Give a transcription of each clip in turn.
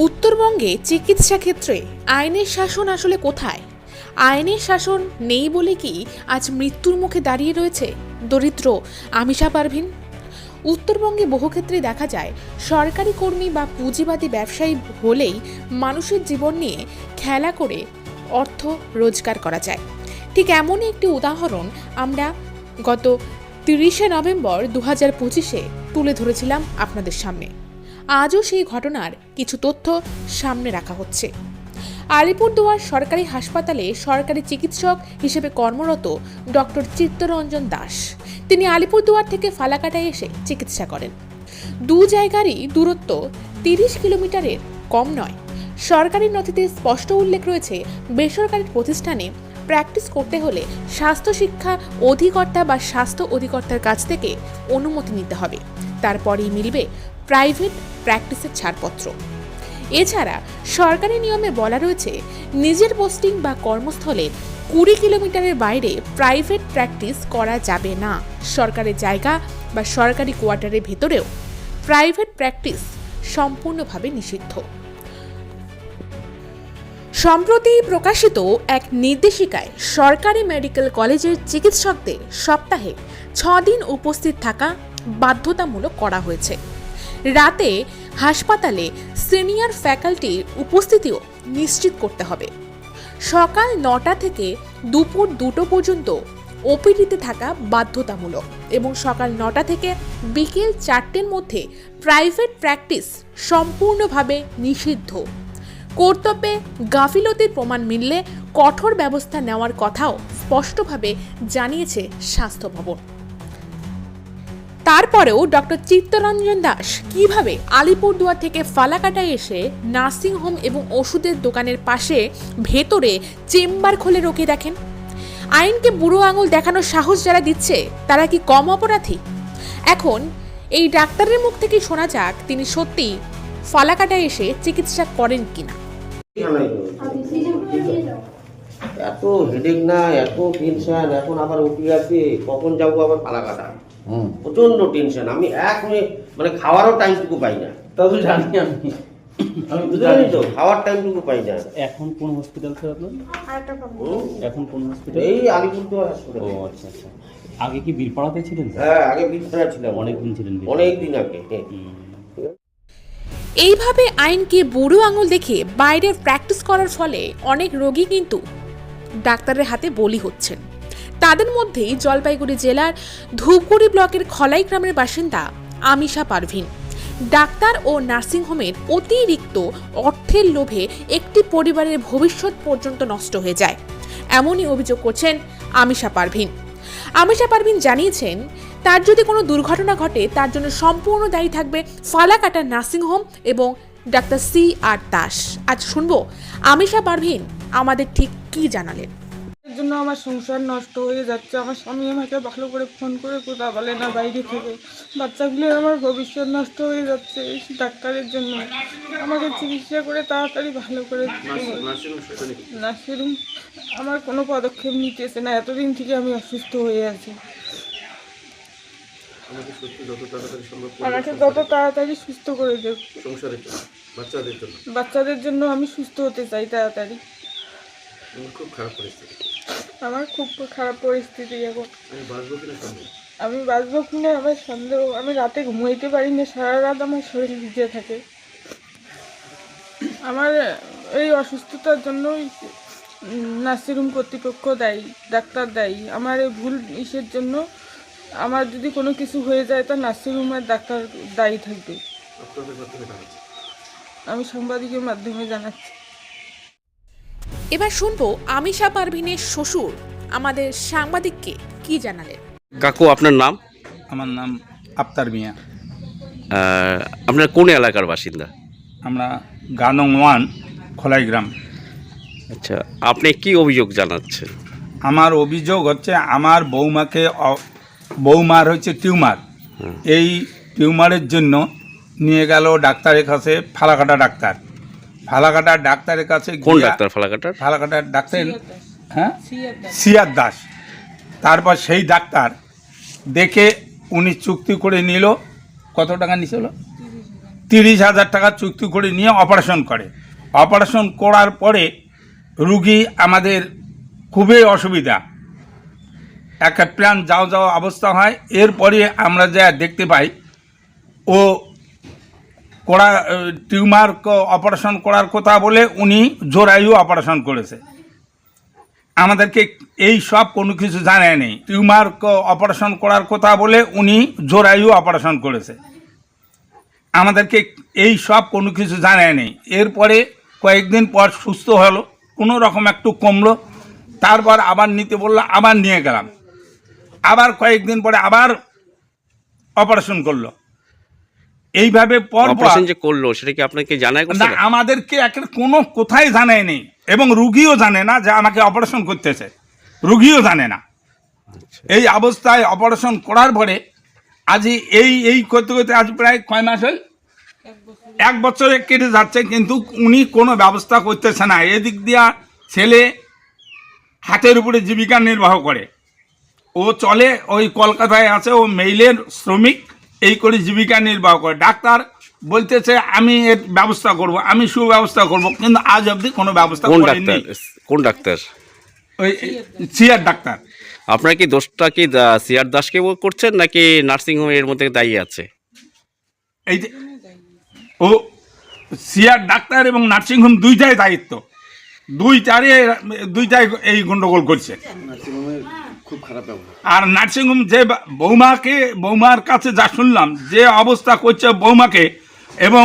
উত্তরবঙ্গে চিকিৎসা ক্ষেত্রে আইনের শাসন আসলে কোথায়? আইনের শাসন নেই বলে কি আজ মৃত্যুর মুখে দাঁড়িয়ে রয়েছে দরিদ্র আমিশা পারভিন? উত্তরবঙ্গে বহু ক্ষেত্রে দেখা যায় সরকারি কর্মী বা পুঁজিবাদী ব্যবসায়ী হলেই মানুষের জীবন নিয়ে খেলা করে অর্থ রোজগার করা যায়। ঠিক এমনই একটি উদাহরণ আমরা গত 30শে নভেম্বর 2025-এ তুলে ধরেছিলাম আপনাদের সামনে। আজও সেই ঘটনার কিছু তথ্য সামনে রাখা হচ্ছে। আলিপুরদুয়ার সরকারি হাসপাতালে সরকারি চিকিৎসক হিসেবে কর্মরত ডক্টর চিত্তরঞ্জন দাস, তিনি আলিপুরদুয়ার থেকে ফালাকাটায় এসে চিকিৎসা করেন। দু জায়গারই দূরত্ব 30 কিলোমিটারের কম নয়। সরকারি নথিতে স্পষ্ট উল্লেখ রয়েছে, বেসরকারি প্রতিষ্ঠানে প্র্যাকটিস করতে হলে স্বাস্থ্য শিক্ষা অধিকর্তা বা স্বাস্থ্য অধিকর্তার কাছ থেকে অনুমতি নিতে হবে, তারপরেই মিলবে প্রাইভেট প্র্যাকটিসের ছাড়পত্র। এছাড়া সরকারি নিয়মে বলা রয়েছে, নিজের পোস্টিং বা কর্মস্থলে 20 কিলোমিটারের বাইরে প্রাইভেট প্র্যাকটিস করা যাবে না। সরকারের জায়গা বা সরকারি কোয়ার্টারের ভেতরেও প্রাইভেট প্র্যাকটিস সম্পূর্ণভাবে নিষিদ্ধ। সম্প্রতি প্রকাশিত এক নির্দেশিকায় সরকারি মেডিকেল কলেজের চিকিৎসকদের সপ্তাহে 6 দিন উপস্থিত থাকা বাধ্যতামূলক করা হয়েছে। রাতে হাসপাতালে সিনিয়র ফ্যাকাল্টির উপস্থিতিও নিশ্চিত করতে হবে। সকাল 9টা থেকে দুপুর 2টো পর্যন্ত ওপিডিতে থাকা বাধ্যতামূলক এবং সকাল 9টা থেকে বিকেল 4টের মধ্যে প্রাইভেট প্র্যাকটিস সম্পূর্ণভাবে নিষিদ্ধ। কর্তব্যে গাফিলতির প্রমাণ মিললে কঠোর ব্যবস্থা নেওয়ার কথাও স্পষ্টভাবে জানিয়েছে স্বাস্থ্য ভবন। তারপরেও ডক্টর চিত্তরঞ্জন দাস কিভাবে আলিপুরদুয়ার থেকে ফালাকাটায় এসে নার্সিংহোম এবং ওষুধের দোকানের পাশে ভেতরে চেম্বার খুলে রোকে দেখেন? আইনকে বুড়ো আঙুল দেখানোর সাহস যারা দিচ্ছে তারা কি কম অপরাধী? এখন এই ডাক্তারের মুখ থেকে শোনা যাক তিনি সত্যি ফালাকাটায় এসে চিকিৎসা করেন কিনা। এত হেডেক না, এত টেনশন, এখন আবার উঠে আছে, কখন যাবো আবার ফালাকাটা। প্রচন্ড টেনশন, আমি এক মানে খাওয়ারও টাইমটুকু পাই না। তা তো জানি আমি বুঝতে পারি তো, খাওয়ার টাইমটুকু পাই না। এখন কোন হসপিটাল স্যার আপনার? এখন কোন হসপিটাল? এই আলিপুরদুয়ার হাসপাতাল। ও আচ্ছা আচ্ছা। আগে কি বীরপাড়াতে ছিলেন? হ্যাঁ, আগে বীরপাড়া ছিলাম। অনেকদিন ছিলেন? অনেকদিন আগে। এইভাবে আইনকে বুড়ো আঙুল দেখে বাইরে প্র্যাকটিস করার ফলে অনেক রোগী কিন্তু ডাক্তারের হাতে বলি হচ্ছেন। তাদের মধ্যেই জলপাইগুড়ি জেলার ধূপগুড়ি ব্লকের খলাই গ্রামের বাসিন্দা আমিশা পারভিন। ডাক্তার ও নার্সিংহোমের অতিরিক্ত অর্থের লোভে একটি পরিবারের ভবিষ্যৎ পর্যন্ত নষ্ট হয়ে যায়, এমনই অভিযোগ করছেন আমিশা পারভিন। আমিশা পারভিন জানিয়েছেন, তার যদি কোনো দুর্ঘটনা ঘটে তার জন্য সম্পূর্ণ দায়ী থাকবে ফালাকাটা নার্সিংহোম এবং ডাক্তার CR দাস। আজ শুনবো আমিশা পারভিন আমাদের ঠিক কি জানালেন। এর জন্য আমার সংসার নষ্ট হয়ে যাচ্ছে। আমার স্বামী আমাকে ভালো করে ফোন করে কথা বলে না বাইরে থেকে। বাচ্চাগুলোর আমার ভবিষ্যৎ নষ্ট হয়ে যাচ্ছে এই ডাক্তারের জন্য। আমাকে চিকিৎসা করে তাড়াতাড়ি ভালো করে নার্সিংহোম আমার কোনো পদক্ষেপ নিতেছে না। এতদিন থেকে আমি অসুস্থ হয়ে আছি। আমাকে যত তাড়াতাড়ি সুস্থ করে দেব। বাচ্চাদের জন্য আমি সুস্থ হতে চাই তাড়াতাড়ি। আমার খুব খারাপ পরিস্থিতি এখন। আমি বাঁচবো কিনা আমার সন্দেহ। আমি রাতে ঘুমাইতে পারি না, সারা রাত আমার শরীর ভিজে থাকে। আমার এই অসুস্থতার জন্যই নার্সিংহোম কর্তৃপক্ষ দায়ী, ডাক্তার দায়ী। আমার এই ভুল ইসের জন্য আমার যদি কোনো কিছু হয়ে যায় তা নার্সিংহোমের ডাক্তার দায়ী থাকবে। আমি সাংবাদিকের মাধ্যমে জানাচ্ছি। এবার শুনবো আমিশা পারভিনের শ্বশুর আমাদের সাংবাদিককে কি জানালেন। কাকু, আপনার নাম? আমার নাম আফতার মিয়া। আপনার কোন এলাকার বাসিন্দা? আমরা গানং 1 খোলাই গ্রাম। আচ্ছা, আপনি কি অভিযোগ জানাচ্ছেন? আমার অভিযোগ হচ্ছে, আমার বৌমার হচ্ছে টিউমার। এই টিউমারের জন্য নিয়ে গেল ডাক্তারের কাছে, ফালাকাটার ডাক্তারের কাছে। কোন ডাক্তার ফালাকাটার ডাক্তার? হ্যাঁ, CR দাস। তারপর সেই ডাক্তার দেখে উনি চুক্তি করে নিল। কত টাকা নিছিল? 30,000 টাকা চুক্তি করে নিয়ে অপারেশন করে। অপারেশন করার পরে রুগী আমাদের খুবই অসুবিধা, একটা প্রাণ যাও যাওয়া অবস্থা হয়। এরপরে আমরা যা দেখতে পাই ও করা টিউমার অপারেশন করার কথা বলে উনি জরায়ু অপারেশন করেছে। আমাদেরকে এই সব কোনো কিছু জানায় নেই। টিউমার অপারেশন করার কথা বলে উনি জরায়ু অপারেশন করেছে, আমাদেরকে এই সব কোনো কিছু জানায় নেই। এরপরে কয়েকদিন পর সুস্থ হলো, কোনো রকম একটু কমলো, তারপর আবার নিতে বললো, আবার নিয়ে গেলাম। আবার কয়েকদিন পরে আবার অপারেশন করলো। এইভাবে পর অপারেশন যে করলো সেটা কি আপনাকে জানায় না, করছিল? আমাদেরকে কোনো কোথায় জানায় নেই, এবং রুগীও জানে না যে আমাকে অপারেশন করতেছে, রুগীও জানে না। এই অবস্থায় অপারেশন করার পরে আজ এই করতে করতে আজ প্রায় কয় মাস হয়, 1 বছরে কেটে যাচ্ছে, কিন্তু উনি কোনো ব্যবস্থা করতেছে না। এদিক দিয়া ছেলে হাতের উপরে জীবিকা নির্বাহ করে, ও চলে ওই কলকাতায় আছে, ও মেইলের শ্রমিক, এই করে জীবিকা নির্বাহ করে। ডাক্তার বলতেছে আমি এর ব্যবস্থা করব, আমি সুব্যবস্থা করব, কিন্তু আজ অবধি কোনো ব্যবস্থা কোন করেনি। ডাক্তার? কোন ডাক্তার? ওই সিআর ডাক্তার। আপনারা কি দোষটা কি সিআর দাসকে করছেন নাকি নার্সিংহোম এর মধ্যে দায়ী আছে? এই যে ও সিআর ডাক্তার এবং নার্সিংহোম দুইটাই দায়িত্ব, দুইটাই এই গন্ডগোল করছে। আর নার্সিংহোম যে বৌমার কাছে যা শুনলাম, যে অবস্থা করছে বৌমাকে, এবং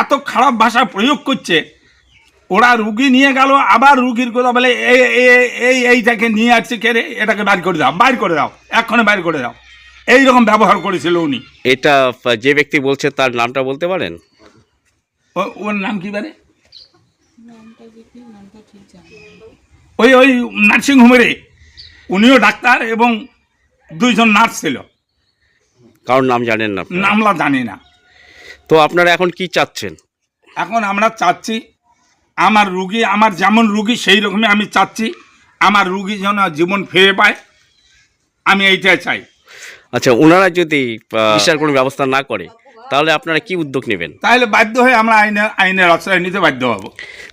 এত খারাপ ভাষা প্রয়োগ করছে। ওরা রুগী নিয়ে গেল, আবার রুগীর কথা বলে এইটাকে নিয়ে আসছে, কেড়ে এটাকে বাইর করে দাও, বাইর করে দাও, এক্ষণে বাইর করে দাও, এইরকম ব্যবহার করেছিল উনি। এটা যে ব্যক্তি বলছে তার নামটা বলতে পারেন? ওর নাম কি বারে? ওই নার্সিংহোমের উনিও ডাক্তার এবং 2 জন নার্স ছিল। কারোর নাম জানেন না? নামলা জানি না। তো আপনারা এখন কি চাচ্ছেন? এখন আমরা চাচ্ছি আমার রুগী, আমার যেমন রুগী সেই রকমই আমি চাচ্ছি, আমার রুগী যেন জীবন ফিরে পায়, আমি এইটাই চাই। আচ্ছা, ওনারা যদি চিকিৎসার কোনো ব্যবস্থা না করে তাহলে আপনারা কি উদ্যোগ নেবেন? তাহলে বাধ্য হয়ে আমরা আইনের আশ্রয় নিতে বাধ্য হব।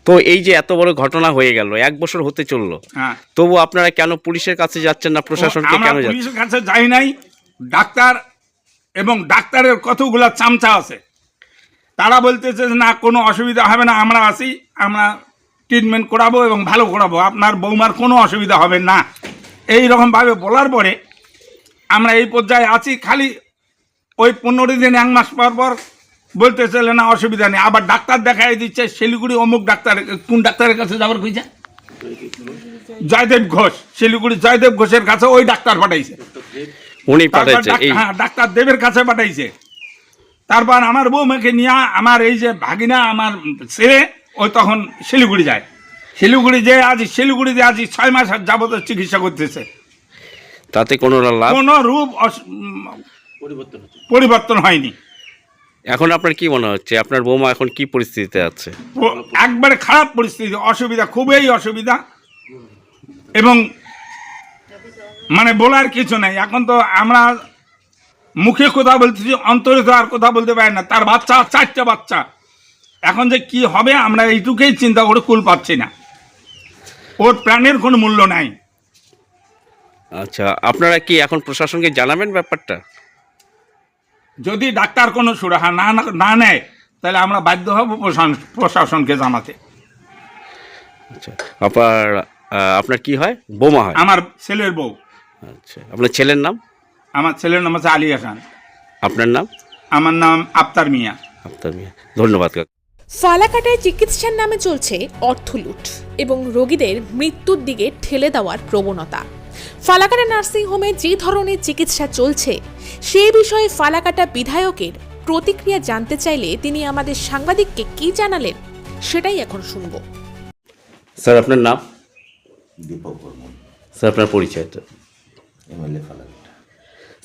তো এই যে এত বড় ঘটনা হয়ে গেল, 1 বছর হতে চললো, হ্যাঁ, তবু আপনারা কেন পুলিশের কাছে যাচ্ছেন না, প্রশাসনকে আমরা কেন যাচ্ছেন? পুলিশের কাছে যাই নাই। ডাক্তার এবং ডাক্তারের কতগুলা চামচা আছে, তারা বলতেছে যে না কোনো অসুবিধা হবে না, আমরা আসি, আমরা ট্রিটমেন্ট করাবো এবং ভালো করাবো, আপনার বৌমার কোনো অসুবিধা হবে না, এই রকমভাবে বলার পরে আমরা এই পর্যায়ে আছি। খালি ওই 15 দিন 1 মাস পর পর বলতেছে না অসুবিধা নেই, আবার ডাক্তার দেখাই দিচ্ছে শিলিগুড়ি অমুক ডাক্তার। কোন ডাক্তারের কাছে যাবার কইছে? জয়দেব ঘোষ, শিলিগুড়ি জয়দেব ঘোষের কাছে ওই ডাক্তার পাঠাইছে, উনি পাঠাইছে? হ্যাঁ, ডাক্তার দেবের কাছে পাঠাইছে। তারপর আমার বৌমাকে নিয়ে আমার এই যে ভাগিনা আমার ছেলে, ওই তখন শিলিগুড়ি যায়। শিলিগুড়িতে আজ 6 মাস যাবত চিকিৎসা করতেছে, তাতে কোনো লাভ, কোনো রূপ পরিবর্তন হয়নি। এখন আপনার কি মনে হচ্ছে আপনার বৌমা এখন কি পরিস্থিতিতে আছে? একবারে খারাপ পরিস্থিতি, অসুবিধা, খুবই অসুবিধা, এবং মানে বলার কিছু নাই। এখন তো আমরা মুখে কথা বলতেছি, অন্তরে তো আর কথা বলতে পারি না। তার বাচ্চা, 4টা বাচ্চা, এখন যে কি হবে আমরা এইটুকুই চিন্তা করে কুল পাচ্ছি না, ওর প্রাণের কোনো মূল্য নাই। আচ্ছা, আপনারা কি এখন প্রশাসনকে জানাবেন ব্যাপারটা? যদি ডাক্তার কোনো সুরাহা না নেয় তাহলে আমরা বাধ্য হব প্রশাসনকে জানাতে। আচ্ছা, আপনার কি হয়? বৌমা হয়? আমার ছেলের বউ। আচ্ছা, আপনার ছেলের নাম? আমার ছেলের নাম হচ্ছে আলী হাসান। আপনার নাম? আমার নাম আফতার মিয়া। আফতার মিয়া, ধন্যবাদ কাকা। ফালাকাটায় চিকিৎসার নামে চলছে অর্থলুট এবং রোগীদের মৃত্যুর দিকে ঠেলে দেওয়ার প্রবণতা। ফালাকাটা নার্সিংহোমে যে ধরনের চিকিৎসা চলছে সেই বিষয়ে ফালাকাটা বিধায়কের প্রতিক্রিয়া জানতে চাইলে তিনি আমাদের সাংবাদিককে কি জানালেন সেটাই এখন শুনব। স্যার, আপনার নাম? দীপক বর্মন, স্যার, আপনার পরিচয়টা? এমএলএ ফালাকাটা।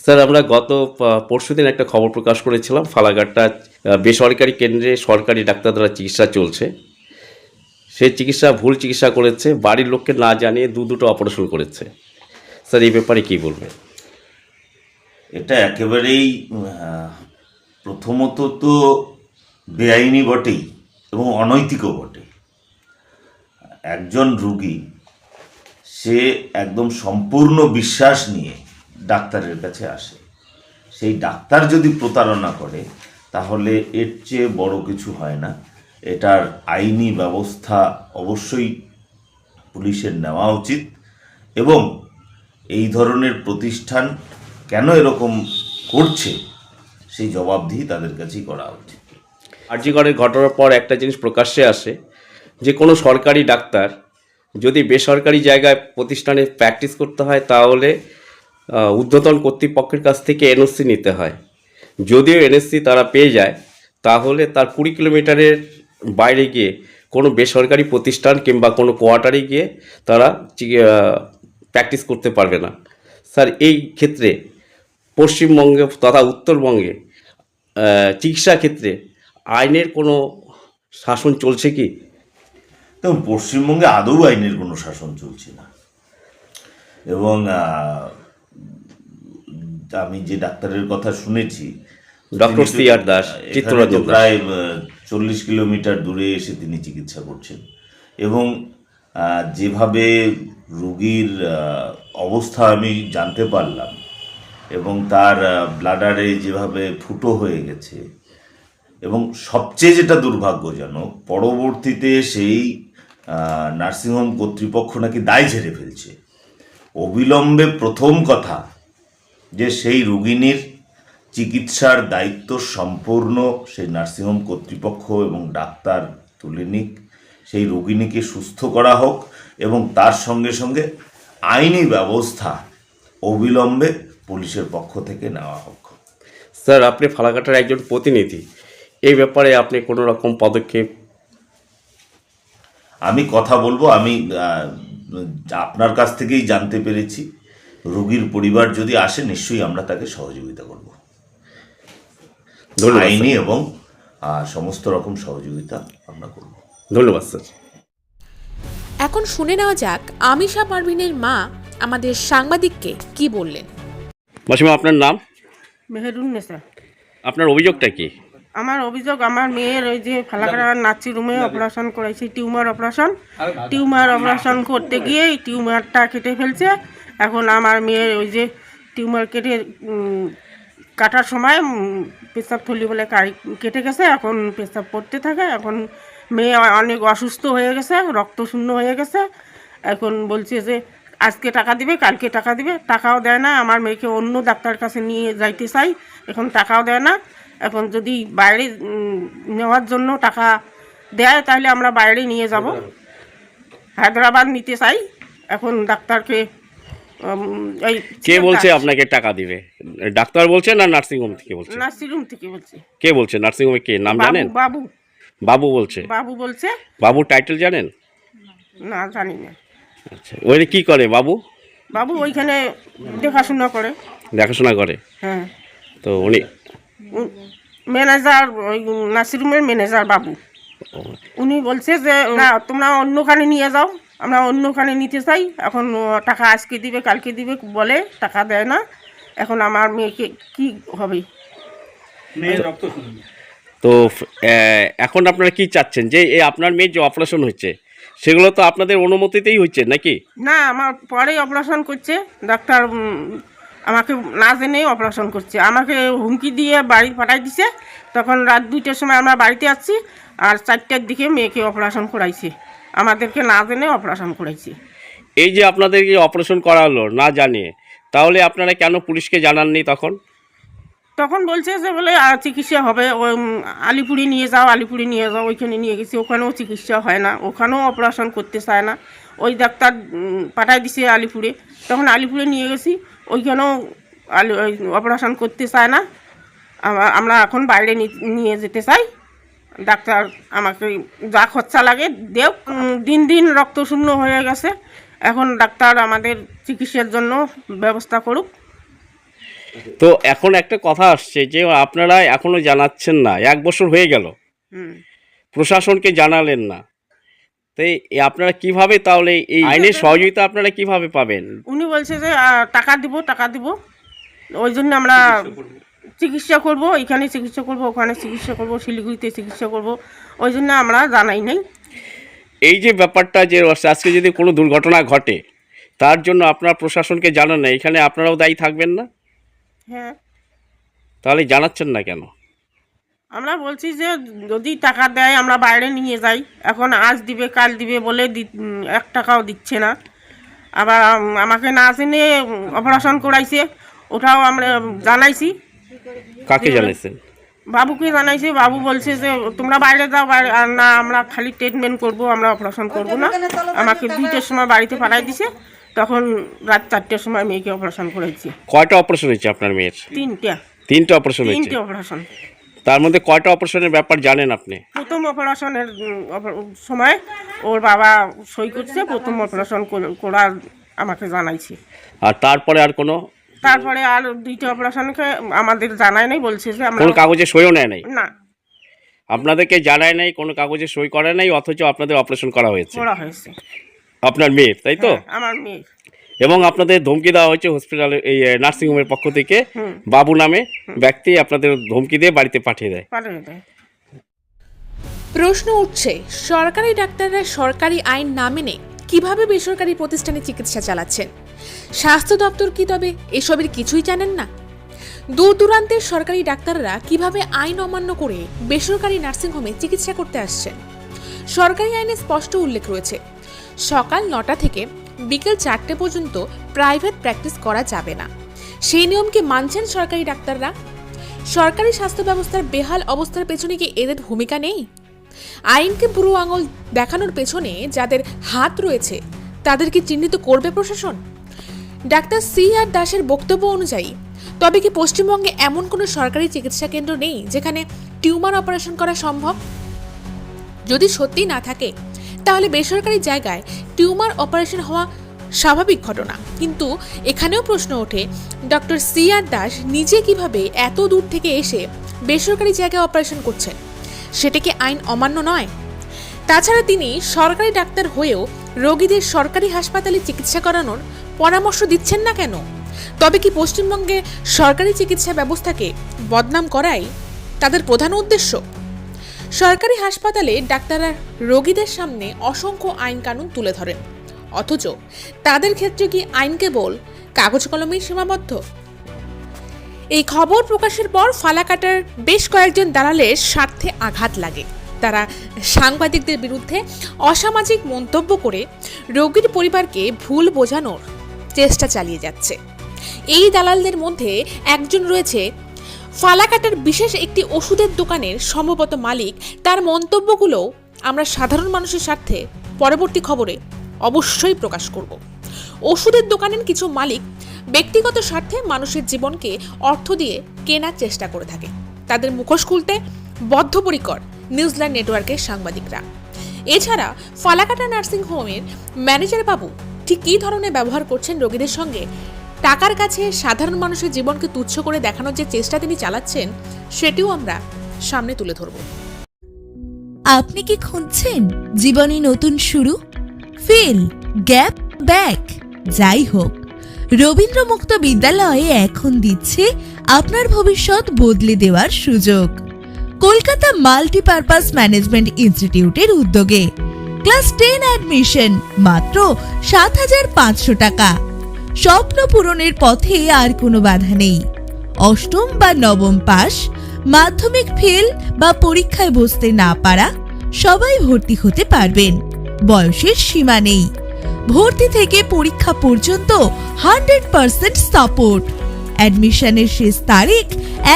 স্যার, আমরা গত পরশুদিন একটা খবর প্রকাশ করেছিলাম, ফালাকাটা বেসরকারি কেন্দ্রে সরকারি ডাক্তার দ্বারা চিকিৎসা চলছে। সেই চিকিৎসা ভুল চিকিৎসা করেছে, বাড়ির লোককে না জানিয়ে দুটো অপারেশন করেছে। স্যার, এই ব্যাপারে কি বলবেন? এটা একেবারেই প্রথমত তো বেআইনি বটেই এবং অনৈতিকও বটে। একজন রুগী সে একদম সম্পূর্ণ বিশ্বাস নিয়ে ডাক্তারের কাছে আসে, সেই ডাক্তার যদি প্রতারণা করে তাহলে এর চেয়ে বড় কিছু হয় না। এটার আইনি ব্যবস্থা অবশ্যই পুলিশের নেওয়া উচিত এবং এই ধরনের প্রতিষ্ঠান কেন এরকম করছে সেই জবাবদিহি তাদের কাছেই করা উচিত। আরজিকরের ঘটনার পর একটা জিনিস প্রকাশ্যে আসে যে কোনো সরকারি ডাক্তার যদি বেসরকারি জায়গায় প্রতিষ্ঠানে প্র্যাকটিস করতে হয় তাহলে ঊর্ধ্বতন কর্তৃপক্ষের কাছ থেকে এনওসি নিতে হয়। যদিও এনওসি তারা পেয়ে যায় তাহলে তার 20 কিলোমিটারের বাইরে গিয়ে কোনো বেসরকারি প্রতিষ্ঠান কিংবা কোনো কোয়ার্টারে গিয়ে তারা প্র্যাকটিস করতে পারবে না। স্যার, এই ক্ষেত্রে পশ্চিমবঙ্গে তথা উত্তরবঙ্গে চিকিৎসা ক্ষেত্রে আইনের কোনো শাসন চলছে কি? তো পশ্চিমবঙ্গে আদৌ আইনের কোনো শাসন চলছে না এবং আমি যে ডাক্তারের কথা শুনেছি ডক্টর সি.আর. দাস, চিত্তরঞ্জন দাস, প্রায় 40 কিলোমিটার দূরে এসে তিনি চিকিৎসা করছেন এবং যেভাবে রুগীর অবস্থা আমি জানতে পারলাম এবং তার ব্লাডারে যেভাবে ফুটো হয়ে গেছে এবং সবচেয়ে যেটা দুর্ভাগ্যজনক, পরবর্তীতে সেই নার্সিংহোম কর্তৃপক্ষ নাকি দায় ঝেড়ে ফেলছে। অবিলম্বে প্রথম কথা যে সেই রুগিনীর চিকিৎসার দায়িত্ব সম্পূর্ণ সেই নার্সিংহোম কর্তৃপক্ষ এবং ডাক্তার তুলে নিক, সেই রুগিনীকে সুস্থ করা হোক এবং তার সঙ্গে সঙ্গে আইনি ব্যবস্থা অবিলম্বে পুলিশের পক্ষ থেকে নেওয়া হোক। স্যার, আপনি ফালাকাটার একজন প্রতিনিধি, এই ব্যাপারে আপনি কোনো রকম পদক্ষেপ? আমি কথা বলবো, আমি আপনার কাছ থেকেই জানতে পেরেছি রোগীর পরিবার যদি আসে নিশ্চয়ই আমরা তাকে সহযোগিতা করব, আইনি এবং সমস্ত রকম সহযোগিতা আমরা করব। ধন্যবাদ স্যার। এখন শুনে নেওয়া যাক আমিশা পারভিনের মা আমাদের সাংবাদিককে কি বললেন। মাসিমা, আপনার নাম? মেহেরুন্নেসা। আপনার অভিযোগটা কি? আমার অভিযোগ, আমার মেয়ের ওই যে ফালাকাটা নার্সিং রুমে অপারেশন করাইছি, টিউমার অপারেশন করতে গিয়ে এই টিউমারটা কেটে ফেলছে। এখন আমার মেয়ের ওই যে টিউমার কাটার সময় পেশাব থলি বলে কেটে গেছে, এখন পেশাব পড়তে থাকে। এখন মেয়ে অনেক অসুস্থ হয়ে গেছে, রক্তশূন্য হয়ে গেছে। এখন বলছে যে আজকে টাকা দিবে, কালকে টাকা দিবে, টাকাও দেয় না। আমার মেয়েকে অন্য ডাক্তারের কাছে নিয়ে যাইতে চাই, এখন টাকাও দেয় না। এখন যদি বাইরে নেওয়ার জন্য টাকা দেয় তাহলে আমরা বাইরে নিয়ে যাব, হায়দ্রাবাদ নিতে চাই। এখন ডাক্তারকে কে বলছে আপনাকে টাকা দিবে? ডাক্তার বলছে না নার্সিংহোম থেকে বলছে? নার্সিংহোম থেকে বলছে। কে বলছে? নার্সিংহোমে কে নাম জানেন? বাবু। বাবু বলছে? বাবু বলছে। বাবুর টাইটেল জানেন? না, জানি না। আচ্ছা, ওই কি করে বাবু? বাবু ওইখানে দেখাশোনা করে। দেখাশোনা করে? হ্যাঁ। তো উনি ম্যানেজার, ওই নার্সিংহোমের ম্যানেজার বাবু। উনি বলছে যে না, তোমরা অন্যখানে নিয়ে যাও, আমরা অন্যখানে নিতে চাই। এখন টাকা আজকে দিবে, কালকে দিবে বলে, টাকা দেয় না। এখন আমার মেয়েকে কি হবে? তো এখন আপনারা কি চাচ্ছেন যে এই আপনার মেয়ের যে অপারেশন হচ্ছে সেগুলো তো আপনাদের অনুমতিতেই হচ্ছে নাকি? না, আমার পরে অপারেশন করছে ডাক্তার, আমাকে না জেনেই অপারেশন করছে। আমাকে হুমকি দিয়ে বাড়ি পাঠাই দিছে। তখন রাত 2টার সময় আমরা বাড়িতে আসছি, আর 4টার দিকে মেয়েকে অপারেশন করাইছে, আমাদেরকে না জেনে অপারেশন করাইছে। এই যে আপনাদেরকে অপারেশন করা হলো না জানিয়ে, তাহলে আপনারা কেন পুলিশকে জানাননি তখন? তখন বলছে যে বলে চিকিৎসা হবে, ওই আলিপুরে নিয়ে যাও। ওইখানে নিয়ে গেছি, ওখানেও চিকিৎসা হয় না, ওখানেও অপারেশন করতে চায় না। ওই ডাক্তার পাঠাই দিছে আলিপুরে, তখন আলিপুরে নিয়ে গেছি, ওইখানেও অপারেশন করতে চায় না। আমরা এখন বাইরে নিয়ে যেতে চাই। ডাক্তার আমাকে যা খরচা লাগে দেও। দিন দিন রক্তশূন্য হয়ে গেছে। এখন ডাক্তার আমাদের চিকিৎসার জন্য ব্যবস্থা করুক। তো এখন একটা কথা আসছে যে আপনারা এখনো জানাচ্ছেন না, 1 বছর হয়ে গেল, প্রশাসনকে জানালেন না, তাই আপনারা কিভাবে তাহলে এই আইনের সহযোগিতা আপনারা কিভাবে পাবেন? উনি বলছে যে টাকা দিব, ওই জন্য আমরা চিকিৎসা করব, এখানে চিকিৎসা করব, ওখানে চিকিৎসা করব, শিলিগুড়িতে চিকিৎসা করব, ওই জন্য আমরা জানাই নাই। এই যে ব্যাপারটা যে আজকে যদি কোনো দুর্ঘটনা ঘটে তার জন্য আপনার প্রশাসনকে জানান না, এখানে আপনারাও দায়ী থাকবেন না? হ্যাঁ, তাহলে জানাচ্ছেন না কেন? আমরা বলছি যে যদি টাকা দেয় আমরা বাইরে নিয়ে যাই, এখন আজ দিবে কাল দিবে বলে 1 টাকাও দিচ্ছে না। আবার আমাকে না জেনে অপারেশন করাইছে, ওটাও আমরা জানাইছি। কাকে জানাইছেন? বাবুকে জানাইছে, বাবু বলছে যে তোমরা বাইরে যাও, বাইরে আর না, আমরা খালি ট্রিটমেন্ট করব, আমরা অপারেশন করব না। আমাকে 2টের সময় বাড়িতে পাঠাই দিছে, তখন রাত 4টের সময় মেয়েকে অপারেশন করেছি। কয়টা অপারেশন হয়েছে আপনার মেয়ের? 3টা অপারেশন হয়েছে। 3টে অপারেশন। তার মধ্যে কয়টা অপারেশনের ব্যাপার জানেন আপনি? প্রথম অপারেশনের সময় ওর বাবা সই করছে, প্রথম অপারেশন করার আমাকে জানাইছে। আর তারপরে আর কোনো? তারপরে আর 2টা অপারেশনকে আমাদের জানায় নাই, বলছে যে আমরা কোনো কাগজে সইও নেয় নাই? না, আপনাদেরকে জানায় নাই, কোনো কাগজে সই করে নাই, অথচ আপনাদের অপারেশন করা হয়েছে করা হয়েছে। আপনার মেয়ে, তাই তো? হ্যাঁ, আমার মেয়ে। এবং আপনাদের ধমকি দেওয়া হয়েছে হসপিটালে, এই নার্সিংহোমের পক্ষ থেকে বাবু নামে ব্যক্তি আপনাদের ধমকি দিয়ে বাড়িতে পাঠিয়ে দেয়। প্রশ্ন উঠছে, সরকারি ডাক্তাররা সরকারি আইন না মেনে কিভাবে বেসরকারি প্রতিষ্ঠানে চিকিৎসা চালাচ্ছেন? স্বাস্থ্য দপ্তর কি তবে এসবের কিছুই জানেন না? দূর দূরান্তের সরকারি ডাক্তাররা কিভাবে আইন অমান্য করে বেসরকারি নার্সিংহোমে চিকিৎসা করতে আসছেন? সরকারি আইনে স্পষ্ট উল্লেখ রয়েছে, সকাল 9টা থেকে বিকেল 4টে পর্যন্ত প্রাইভেট প্র্যাকটিস করা যাবে না। সেই নিয়মকে মানছেন সরকারি ডাক্তাররা? সরকারি স্বাস্থ্য ব্যবস্থার বেহাল অবস্থার পেছনে কি এদের ভূমিকা নেই? আইনকে বুড়ো আঙুল দেখানোর পেছনে যাদের হাত রয়েছে তাদের কি চিহ্নিত করবে প্রশাসন? Doctor C.R. দাসের বক্তব্য অনুযায়ী তবে কি পশ্চিমবঙ্গে এমন কোনো সরকারি চিকিৎসা কেন্দ্র নেই যেখানে টিউমার অপারেশন করা সম্ভব? যদি সত্যি না থাকে তাহলে বেসরকারি জায়গায় টিউমার অপারেশন হওয়া স্বাভাবিক ঘটনা। কিন্তু এখানেও প্রশ্ন ওঠে, ডক্টর C.R. দাস নিজে কিভাবে এত দূর থেকে এসে বেসরকারি জায়গায় অপারেশন করছেন? সেটা কি আইন অমান্য নয়? তাছাড়া তিনি সরকারি ডাক্তার হয়েও রোগীদের সরকারি হাসপাতালে চিকিৎসা করানোর পরামর্শ দিচ্ছেন না কেন? তবে কি পশ্চিমবঙ্গে সরকারি চিকিৎসা ব্যবস্থাকে বদনাম করাই তাদের প্রধান উদ্দেশ্য? সরকারি হাসপাতালে ডাক্তাররা রোগীদের সামনে অসংখ্য আইন কানুন তুলে ধরেন, অথচ তাদের ক্ষেত্রে কি আইন কেবল কাগজ কলমেই সীমাবদ্ধ? এই খবর প্রকাশের পর ফালাকাটার বেশ কয়েকজন দালালের স্বার্থে আঘাত লাগে। তারা সাংবাদিকদের বিরুদ্ধে অসামাজিক মন্তব্য করে রোগীর পরিবারকে ভুল বোঝানোর চেষ্টা চালিয়ে যাচ্ছে। এই দালালদের মধ্যে একজন রয়েছে ফালাকাটার বিশেষ একটি ওষুধের দোকানের সম্ভবত মালিক। তার মন্তব্যগুলো আমরা সাধারণ মানুষের স্বার্থে পরবর্তী খবরে অবশ্যই প্রকাশ করব। ওষুধের দোকানের কিছু মালিক ব্যক্তিগত স্বার্থে মানুষের জীবনকে অর্থ দিয়ে কেনার চেষ্টা করে থাকে। তাদের মুখোশ খুলতে বদ্ধপরিকর নিউজিল্যান্ড নেটওয়ার্কের সাংবাদিকরা। এছাড়া ফালাকাটা নার্সিং হোমের ম্যানেজার বাবু ঠিক কী ধরনের ব্যবহার করছেন রোগীদের সঙ্গে, টাকার কাছে সাধারণ মানুষের জীবনকে তুচ্ছ করে দেখানোর যে চেষ্টা তিনি চালাচ্ছেন, সেটিও আমরা সামনে তুলে ধরব। আপনি কি খুঁজছেন জীবনে নতুন শুরু, ফেল, গ্যাপ, ব্যাক, যাই হোক, রবীন্দ্র মুক্ত বিদ্যালয়ে এখন দিচ্ছে আপনার ভবিষ্যৎ বদলে দেওয়ার সুযোগ। কলকাতা মাল্টিপারপাস ম্যানেজমেন্ট ইনস্টিটিউটের উদ্যোগে ক্লাস 10 অ্যাডমিশন মাত্র ৭৫০০ টাকা। স্বপ্ন পূরণের পথে আর কোনো বাধা নেই। অষ্টম বা নবম পাস, মাধ্যমিক ফেল বা পরীক্ষায় বসতে না পারা সবাই ভর্তি হতে পারবেন। বয়সের সীমা নেই। ভর্তি থেকে পরীক্ষা পর্যন্ত 100% সাপোর্ট। অ্যাডমিশনের শেষ তারিখ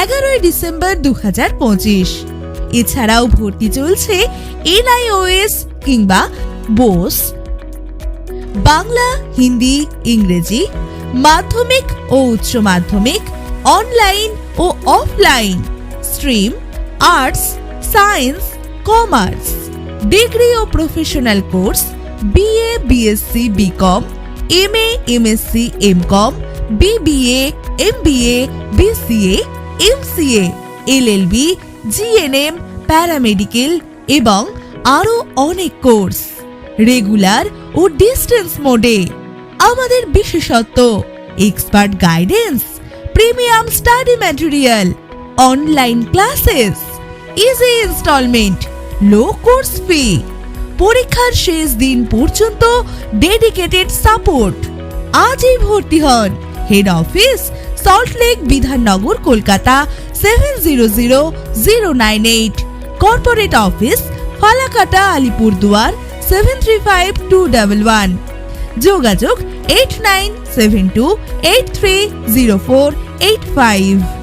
11 ডিসেম্বর 2025। এছাড়াও ভর্তি চলছে NIOS কিংবা বোস, বাংলা, হিন্দি, ইংরেজি, মাধ্যমিক ও উচ্চ মাধ্যমিক, অনলাইন ও offline, stream, arts, science, commerce, degree ও professional course, BA, BSc, BCom, MA, MSc, MCom, BBA, MBA, BCA, MCA, LLB, GNM, paramedical এবং আরো অনেক কোর্স রেগুলার ও ডিস্টেন্স মোডে। আমাদের বিশেষত্ব expert guidance, premium study material, online classes, easy instalment, low course fee, পরীক্ষার শেষ দিন পর্যন্ত dedicated support. আজই ভর্তি হন। Head office Salt Lake, Bidhannagar, Kolkata 700098। Corporate office Falakata, Alipurduar 735211। যোগাযোগ 8972830485।